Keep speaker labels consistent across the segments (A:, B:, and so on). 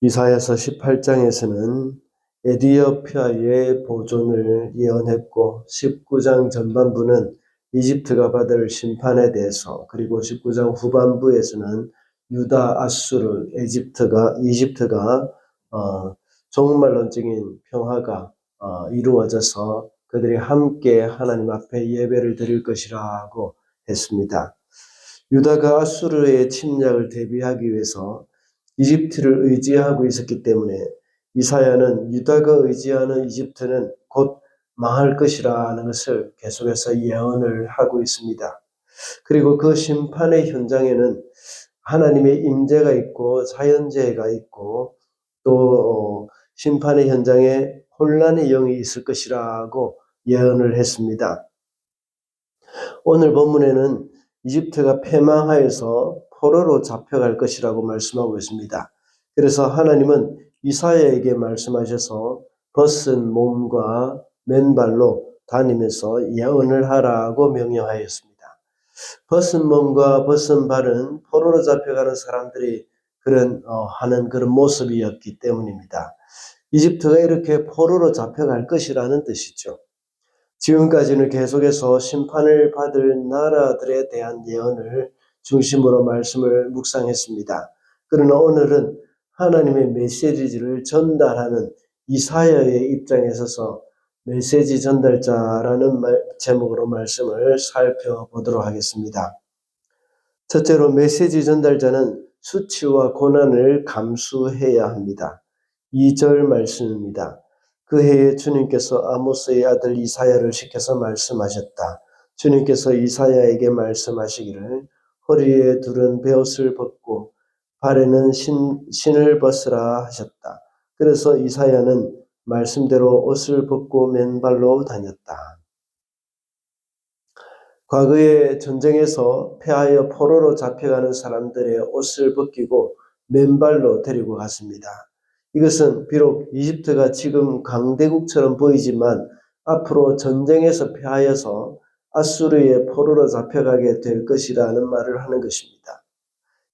A: 이사야서 18장에서는 에디오피아의 보존을 예언했고 19장 전반부는 이집트가 받을 심판에 대해서, 그리고 19장 후반부에서는 유다, 아수르, 이집트가 종말론적인 평화가 이루어져서 그들이 함께 하나님 앞에 예배를 드릴 것이라고 했습니다. 유다가 아수르의 침략을 대비하기 위해서 이집트를 의지하고 있었기 때문에 이사야는 유다가 의지하는 이집트는 곧 망할 것이라는 것을 계속해서 예언을 하고 있습니다. 그리고 그 심판의 현장에는 하나님의 임재가 있고 자연재해가 있고 또 심판의 현장에 혼란의 영이 있을 것이라고 예언을 했습니다. 오늘 본문에는 이집트가 패망하여서 포로로 잡혀갈 것이라고 말씀하고 있습니다. 그래서 하나님은 이사야에게 말씀하셔서 벗은 몸과 맨발로 다니면서 예언을 하라고 명령하였습니다. 벗은 몸과 벗은 발은 포로로 잡혀가는 사람들이 하는 그런 모습이었기 때문입니다. 이집트가 이렇게 포로로 잡혀갈 것이라는 뜻이죠. 지금까지는 계속해서 심판을 받을 나라들에 대한 예언을 중심으로 말씀을 묵상했습니다. 그러나 오늘은 하나님의 메시지를 전달하는 이사야의 입장에 서서 메시지 전달자라는 제목으로 말씀을 살펴보도록 하겠습니다. 첫째로 메시지 전달자는 수치와 고난을 감수해야 합니다. 2절 말씀입니다. 그 해에 주님께서 아모스의 아들 이사야를 시켜서 말씀하셨다. 주님께서 이사야에게 말씀하시기를 허리에 두른 베옷을 벗고 발에는 신을 벗으라 하셨다. 그래서 이사야는 말씀대로 옷을 벗고 맨발로 다녔다. 과거의 전쟁에서 패하여 포로로 잡혀가는 사람들의 옷을 벗기고 맨발로 데리고 갔습니다. 이것은 비록 이집트가 지금 강대국처럼 보이지만 앞으로 전쟁에서 패하여서 아수르의 포로로 잡혀가게 될 것이라는 말을 하는 것입니다.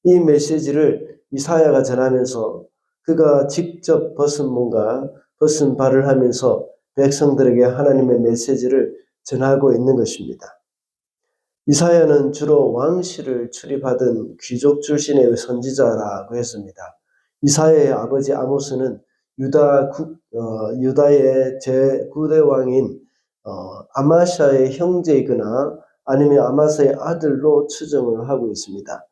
A: 이 메시지를 이사야가 전하면서 그가 직접 벗은 몸과 벗은 발을 하면서 백성들에게 하나님의 메시지를 전하고 있는 것입니다. 이사야는 주로 왕실을 출입하던 귀족 출신의 선지자라고 했습니다. 이사야의 아버지 아모스는 유다의 제9대 왕인 아마샤의 형제이거나 아니면 아마사의 아들로 추정을 하고 있습니다.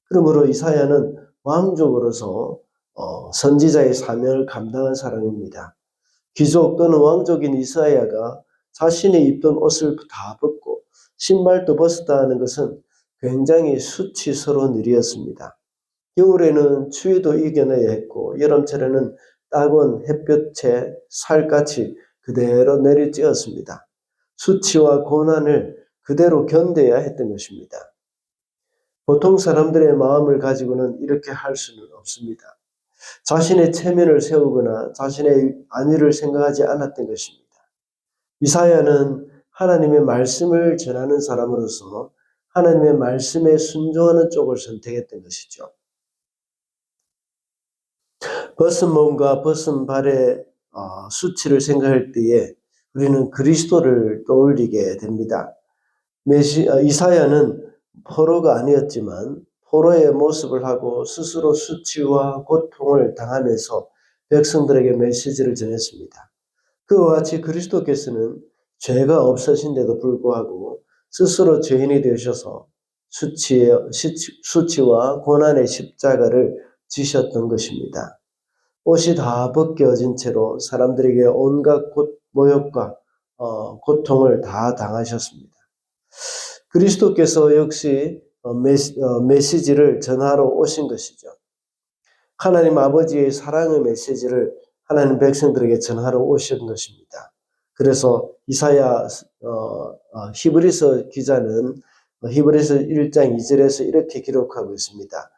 A: 그러므로 이사야는 왕족으로서 선지자의 사명을 감당한 사람입니다. 귀족 또는 왕족인 이사야가 자신이 입던 옷을 다 벗고 신발도 벗었다는 것은 굉장히 수치스러운 일이었습니다. 겨울에는 추위도 이겨내야 했고 여름철에는 따가운 햇볕에 살같이 그대로 내리쬐었습니다. 수치와 고난을 그대로 견뎌야 했던 것입니다. 보통 사람들의 마음을 가지고는 이렇게 할 수는 없습니다. 자신의 체면을 세우거나 자신의 안위를 생각하지 않았던 것입니다. 이사야는 하나님의 말씀을 전하는 사람으로서 하나님의 말씀에 순종하는 쪽을 선택했던 것이죠. 벗은 몸과 벗은 발의 수치를 생각할 때에 우리는 그리스도를 떠올리게 됩니다. 이사야는 포로가 아니었지만 포로의 모습을 하고 스스로 수치와 고통을 당하면서 백성들에게 메시지를 전했습니다. 그와 같이 그리스도께서는 죄가 없으신데도 불구하고 스스로 죄인이 되셔서 수치와 고난의 십자가를 지셨던 것입니다. 옷이 다 벗겨진 채로 사람들에게 온갖 모욕과 고통을 다 당하셨습니다. 그리스도께서 역시 메시지를 전하러 오신 것이죠. 하나님 아버지의 사랑의 메시지를 하나님 백성들에게 전하러 오신 것입니다. 그래서 이사야 히브리서 기자는 히브리서 1장 2절에서 이렇게 기록하고 있습니다.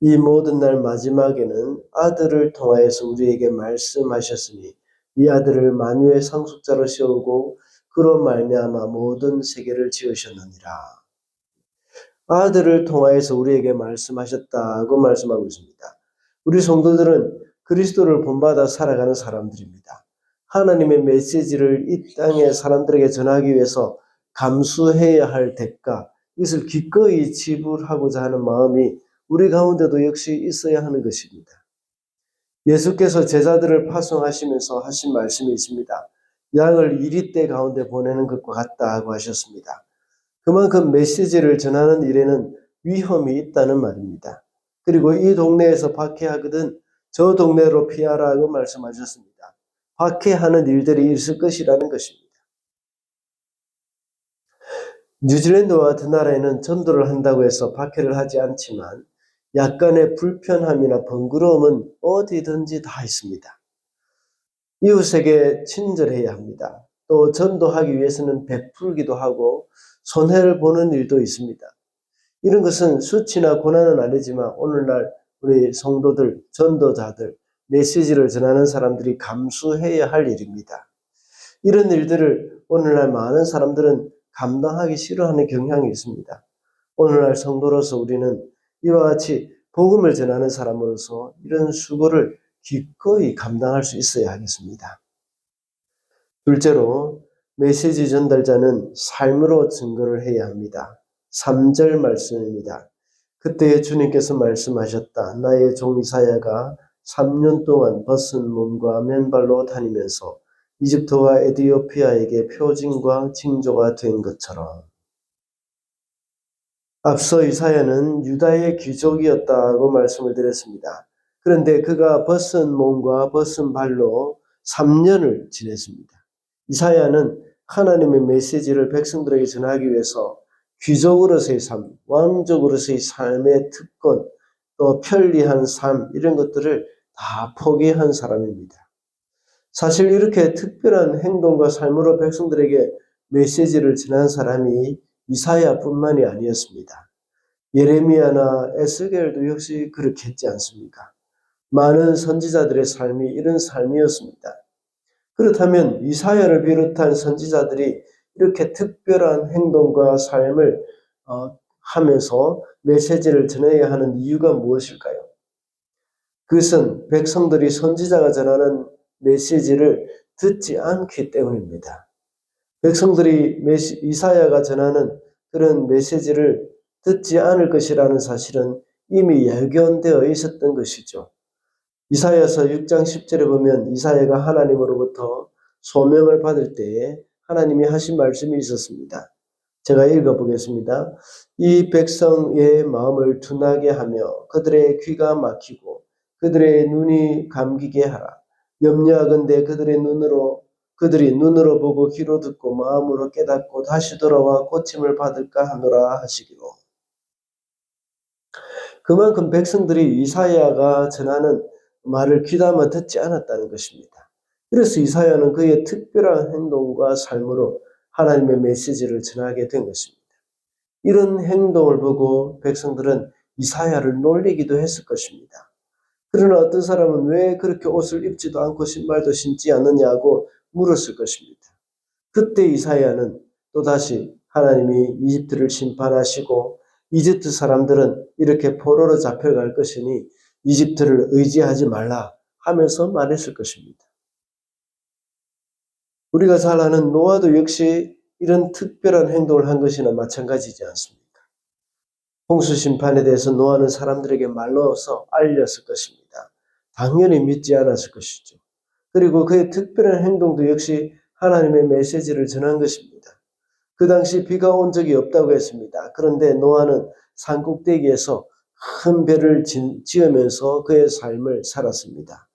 A: 이 모든 날 마지막에는 아들을 통하여서 우리에게 말씀하셨으니 이 아들을 만유의 상속자로 세우고 그로 말미암아 모든 세계를 지으셨느니라. 아들을 통하여서 우리에게 말씀하셨다고 말씀하고 있습니다. 우리 성도들은 그리스도를 본받아 살아가는 사람들입니다. 하나님의 메시지를 이 땅의 사람들에게 전하기 위해서 감수해야 할 대가, 이것을 기꺼이 지불하고자 하는 마음이 우리 가운데도 역시 있어야 하는 것입니다. 예수께서 제자들을 파송하시면서 하신 말씀이 있습니다. 양을 이리떼 가운데 보내는 것과 같다고 하셨습니다. 그만큼 메시지를 전하는 일에는 위험이 있다는 말입니다. 그리고 이 동네에서 박해하거든 저 동네로 피하라고 말씀하셨습니다. 박해하는 일들이 있을 것이라는 것입니다. 뉴질랜드와 같은 나라에는 전도를 한다고 해서 박해를 하지 않지만 약간의 불편함이나 번거로움은 어디든지 다 있습니다. 이웃에게 친절해야 합니다. 또 전도하기 위해서는 베풀기도 하고 손해를 보는 일도 있습니다. 이런 것은 수치나 고난은 아니지만 오늘날 우리 성도들, 전도자들, 메시지를 전하는 사람들이 감수해야 할 일입니다. 이런 일들을 오늘날 많은 사람들은 감당하기 싫어하는 경향이 있습니다. 오늘날 성도로서 우리는 이와 같이 복음을 전하는 사람으로서 이런 수고를 기꺼이 감당할 수 있어야 하겠습니다. 둘째로 메시지 전달자는 삶으로 증거를 해야 합니다. 3절 말씀입니다. 그때 주님께서 말씀하셨다. 나의 종 이사야가 3년 동안 벗은 몸과 맨발로 다니면서 이집트와 에디오피아에게 표징과 징조가 된 것처럼. 앞서 이사야는 유다의 귀족이었다고 말씀을 드렸습니다. 그런데 그가 벗은 몸과 벗은 발로 3년을 지냈습니다. 이사야는 하나님의 메시지를 백성들에게 전하기 위해서 귀족으로서의 삶, 왕족으로서의 삶의 특권, 또 편리한 삶, 이런 것들을 다 포기한 사람입니다. 사실 이렇게 특별한 행동과 삶으로 백성들에게 메시지를 전한 사람이 이사야뿐만이 아니었습니다. 예레미야나 에스겔도 역시 그렇게 했지 않습니까? 많은 선지자들의 삶이 이런 삶이었습니다. 그렇다면 이사야를 비롯한 선지자들이 이렇게 특별한 행동과 삶을 하면서 메시지를 전해야 하는 이유가 무엇일까요? 그것은 백성들이 선지자가 전하는 메시지를 듣지 않기 때문입니다. 백성들이 이사야가 전하는 그런 메시지를 듣지 않을 것이라는 사실은 이미 예견되어 있었던 것이죠. 이사야서 6장 10절에 보면 이사야가 하나님으로부터 소명을 받을 때에 하나님이 하신 말씀이 있었습니다. 제가 읽어보겠습니다. 이 백성의 마음을 둔하게 하며 그들의 귀가 막히고 그들의 눈이 감기게 하라. 염려하건대 그들이 눈으로 보고 귀로 듣고 마음으로 깨닫고 다시 돌아와 고침을 받을까 하노라 하시기로. 그만큼 백성들이 이사야가 전하는 말을 귀담아 듣지 않았다는 것입니다. 그래서 이사야는 그의 특별한 행동과 삶으로 하나님의 메시지를 전하게 된 것입니다. 이런 행동을 보고 백성들은 이사야를 놀리기도 했을 것입니다. 그러나 어떤 사람은 왜 그렇게 옷을 입지도 않고 신발도 신지 않느냐고 물었을 것입니다. 그때 이사야는 또다시 하나님이 이집트를 심판하시고 이집트 사람들은 이렇게 포로로 잡혀갈 것이니 이집트를 의지하지 말라 하면서 말했을 것입니다. 우리가 잘 아는 노아도 역시 이런 특별한 행동을 한 것이나 마찬가지지 않습니까? 홍수 심판에 대해서 노아는 사람들에게 말로서 알렸을 것입니다. 당연히 믿지 않았을 것이죠. 그리고 그의 특별한 행동도 역시 하나님의 메시지를 전한 것입니다. 그 당시 비가 온 적이 없다고 했습니다. 그런데 노아는 산꼭대기에서 큰 배를 지으면서 그의 삶을 살았습니다.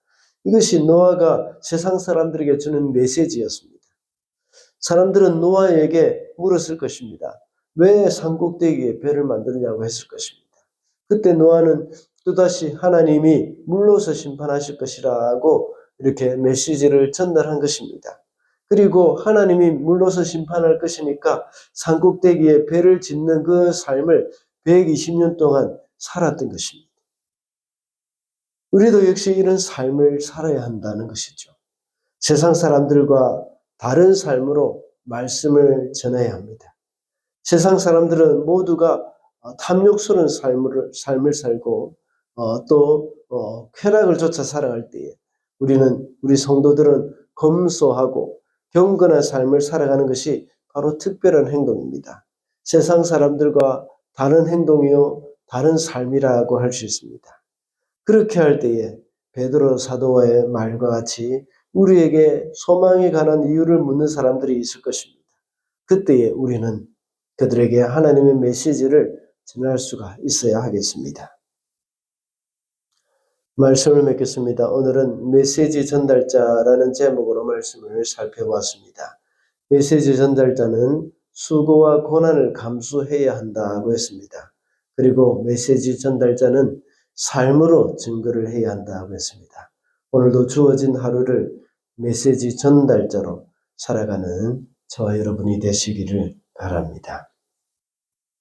A: 이것이 노아가 세상 사람들에게 주는 메시지였습니다. 사람들은 노아에게 물었을 것입니다. 왜 산꼭대기에 배를 만드느냐고 했을 것입니다. 그때 노아는 또다시 하나님이 물로서 심판하실 것이라고 이렇게 메시지를 전달한 것입니다. 그리고 하나님이 물로서 심판할 것이니까 산꼭대기에 배를 짓는 그 삶을 120년 동안 살았던 것입니다. 우리도 역시 이런 삶을 살아야 한다는 것이죠. 세상 사람들과 다른 삶으로 말씀을 전해야 합니다. 세상 사람들은 모두가 탐욕스러운 삶을 살고 또 쾌락을 쫓아 살아갈 때에 우리 성도들은 검소하고 경건한 삶을 살아가는 것이 바로 특별한 행동입니다. 세상 사람들과 다른 행동이요, 다른 삶이라고 할 수 있습니다. 그렇게 할 때에 베드로 사도와의 말과 같이 우리에게 소망에 관한 이유를 묻는 사람들이 있을 것입니다. 그때에 우리는 그들에게 하나님의 메시지를 전할 수가 있어야 하겠습니다. 말씀을 맺겠습니다. 오늘은 메시지 전달자라는 제목으로 말씀을 살펴봤습니다. 메시지 전달자는 수고와 고난을 감수해야 한다고 했습니다. 그리고 메시지 전달자는 삶으로 증거를 해야 한다고 했습니다. 오늘도 주어진 하루를 메시지 전달자로 살아가는 저와 여러분이 되시기를 바랍니다.